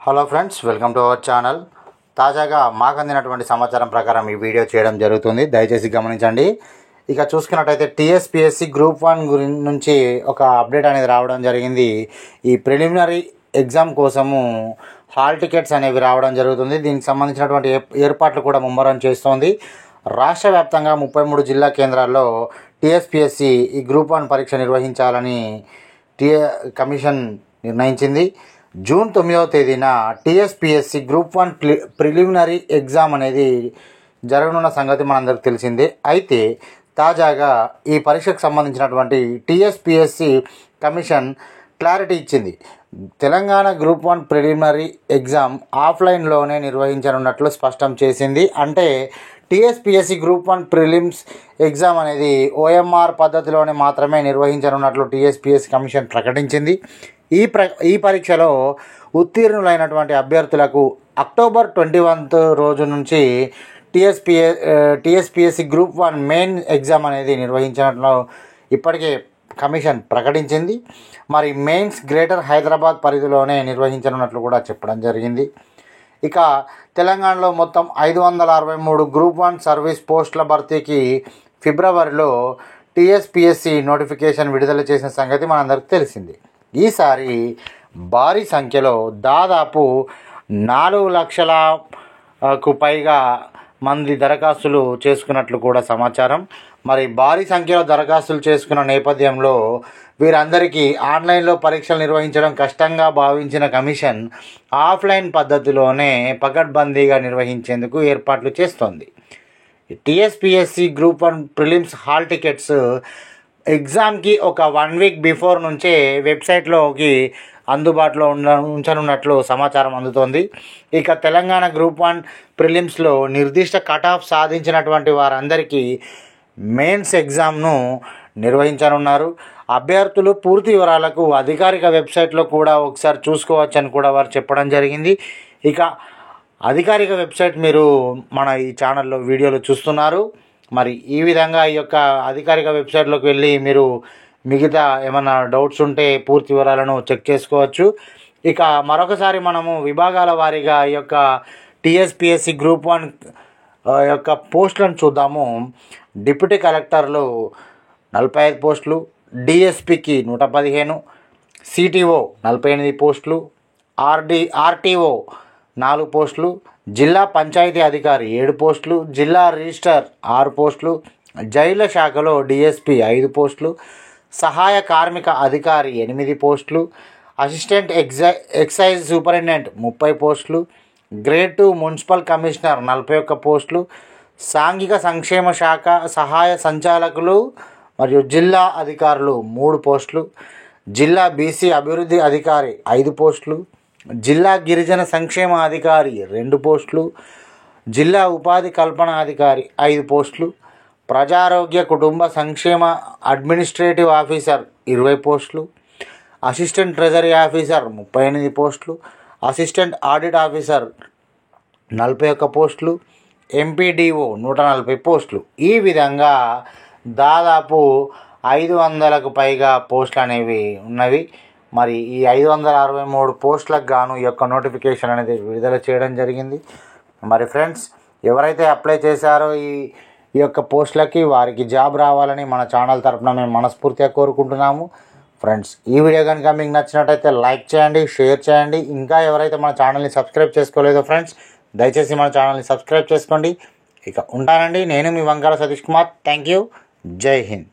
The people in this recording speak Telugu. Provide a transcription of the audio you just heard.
Hello friends, welcome to our channel. తాజాగా మాకు అందినటువంటి సమాచారం ప్రకారం ఈ వీడియో చేయడం జరుగుతుంది. దయచేసి గమనించండి. ఇక చూసుకున్నట్టయితే టీఎస్పీఎస్సీ గ్రూప్ 1 నుంచి ఒక అప్డేట్ అనేది రావడం జరిగింది. ఈ ప్రిలిమినరీ ఎగ్జామ్ కోసము హాల్ టికెట్స్ అనేవి రావడం జరుగుతుంది. దీనికి సంబంధించినటువంటి ఏర్పాట్లు కూడా ముమ్మరం చేస్తోంది. రాష్ట్ర వ్యాప్తంగా 33 జిల్లా కేంద్రాల్లో టీఎస్పీఎస్సీ ఈ గ్రూప్ 1 పరీక్ష నిర్వహించాలని కమిషన్ నిర్ణయించింది. జూన్ 9వ తేదీన టీఎస్పీఎస్సీ గ్రూప్ 1 ప్రిలిమినరీ ఎగ్జామ్ అనేది జరగనున్న సంగతి మనందరికీ తెలిసిందే. అయితే తాజాగా ఈ పరీక్షకు సంబంధించినటువంటి టీఎస్పీఎస్సీ కమిషన్ క్లారిటీ ఇచ్చింది. తెలంగాణ గ్రూప్ 1 ప్రిలిమినరీ ఎగ్జామ్ ఆఫ్లైన్లోనే నిర్వహించనున్నట్లు స్పష్టం చేసింది. అంటే టీఎస్పీఎస్సీ గ్రూప్ 1 ప్రిలిమ్స్ ఎగ్జామ్ అనేది ఓఎంఆర్ పద్ధతిలోనే మాత్రమే నిర్వహించనున్నట్లు టీఎస్పీఎస్సీ కమిషన్ ప్రకటించింది. ఈ పరీక్షలో ఉత్తీర్ణులైనటువంటి అభ్యర్థులకు అక్టోబర్ 21 రోజు నుంచి టీఎస్పీఎస్సీ గ్రూప్ 1 మెయిన్ ఎగ్జామ్ అనేది నిర్వహించినట్లు ఇప్పటికే కమిషన్ ప్రకటించింది. మరి మెయిన్స్ గ్రేటర్ హైదరాబాద్ పరిధిలోనే నిర్వహించనున్నట్లు కూడా చెప్పడం జరిగింది. ఇక తెలంగాణలో మొత్తం 563 గ్రూప్ 1 సర్వీస్ పోస్టుల భర్తీకి ఫిబ్రవరిలో టీఎస్పీఎస్సీ నోటిఫికేషన్ విడుదల చేసిన సంగతి మనందరికీ తెలిసింది. ఈసారి భారీ సంఖ్యలో దాదాపు 4 లక్షలకు పైగా మంది దరఖాస్తులు చేసుకున్నట్లు కూడా సమాచారం. మరి భారీ సంఖ్యలో దరఖాస్తులు చేసుకున్న నేపథ్యంలో వీరందరికీ ఆన్లైన్లో పరీక్షలు నిర్వహించడం కష్టంగా భావించిన కమిషన్ ఆఫ్లైన్ పద్ధతిలోనే పకడ్బందీగా నిర్వహించేందుకు ఏర్పాట్లు చేస్తోంది. TSPSC group 1 prelims hall tickets ఎగ్జామ్కి ఒక 1 వీక్ బిఫోర్ నుంచే వెబ్సైట్లోకి అందుబాటులో ఉంచనున్నట్లు సమాచారం అందుతోంది. ఇక తెలంగాణ గ్రూప్ 1 ప్రిలిమ్స్లో నిర్దిష్ట కట్ ఆఫ్ సాధించినటువంటి వారందరికీ మెయిన్స్ ఎగ్జామ్ను నిర్వహించనున్నారు. అభ్యర్థులు పూర్తి వివరాలకు అధికారిక వెబ్సైట్లో కూడా ఒకసారి చూసుకోవచ్చని కూడా వారు చెప్పడం జరిగింది. ఇక అధికారిక వెబ్సైట్ మీరు మన ఈ ఛానల్లో వీడియోలో చూస్తున్నారు. మరి ఈ విధంగా ఈ యొక్క అధికారిక వెబ్సైట్లోకి వెళ్ళి మీరు మిగతా ఏమైనా డౌట్స్ ఉంటే పూర్తి వివరాలను చెక్ చేసుకోవచ్చు. ఇక మరొకసారి మనము విభాగాల వారీగా ఈ యొక్క టీఎస్పీఎస్సీ గ్రూప్ 1 యొక్క పోస్టులను చూద్దాము. డిప్యూటీ కలెక్టర్లు 45 పోస్టులు, డిఎస్పీకి 115, సిటీఓ 48 పోస్టులు, ఆర్టీఓ 4 పోస్టులు, జిల్లా పంచాయతీ అధికారి 7 పోస్టులు, జిల్లా రిజిస్టర్ 6 పోస్టులు, జైళ్ల శాఖలో డిఎస్పీ 5 పోస్టులు, సహాయ కార్మిక అధికారి 8 పోస్టులు, అసిస్టెంట్ ఎక్సైజ్ సూపరింటెండెంట్ 30 పోస్టులు, గ్రేడ్ 2 మున్సిపల్ కమిషనర్ 41 పోస్టులు, సాంఘిక సంక్షేమ శాఖ సహాయ సంచాలకులు మరియు జిల్లా అధికారులు 3 పోస్టులు, జిల్లా బీసీ అభివృద్ధి అధికారి 5 పోస్టులు, జిల్లా గిరిజన సంక్షేమ అధికారి 2 పోస్టులు, జిల్లా ఉపాధి కల్పన అధికారి 5 పోస్టులు, ప్రజారోగ్య కుటుంబ సంక్షేమ అడ్మినిస్ట్రేటివ్ ఆఫీసర్ 20 పోస్టులు, అసిస్టెంట్ ట్రెజరీ ఆఫీసర్ 38 పోస్టులు, అసిస్టెంట్ ఆడిట్ ఆఫీసర్ 41 పోస్టులు, ఎంపీడీఓ 140 పోస్టులు. ఈ విధంగా దాదాపు 500కు పైగా పోస్టులు అనేవి ఉన్నవి. మరి ఈ 563 పోస్టులకు గాను ఈ యొక్క నోటిఫికేషన్ అనేది విడుదల చేయడం జరిగింది. మరి ఫ్రెండ్స్, ఎవరైతే అప్లై చేశారో ఈ యొక్క పోస్టులకి వారికి జాబ్ రావాలని మన ఛానల్ తరఫున మేము మనస్ఫూర్తిగా కోరుకుంటున్నాము. ఫ్రెండ్స్, ఈ వీడియో కనుక మీకు నచ్చినట్టయితే లైక్ చేయండి, షేర్ చేయండి. ఇంకా ఎవరైతే మన ఛానల్ని సబ్స్క్రైబ్ చేసుకోలేదో ఫ్రెండ్స్, దయచేసి మన ఛానల్ని సబ్స్క్రైబ్ చేసుకోండి. ఇక ఉంటానండి. నేను మీ వంకాల సతీష్ కుమార్. Thank you. జై హింద్.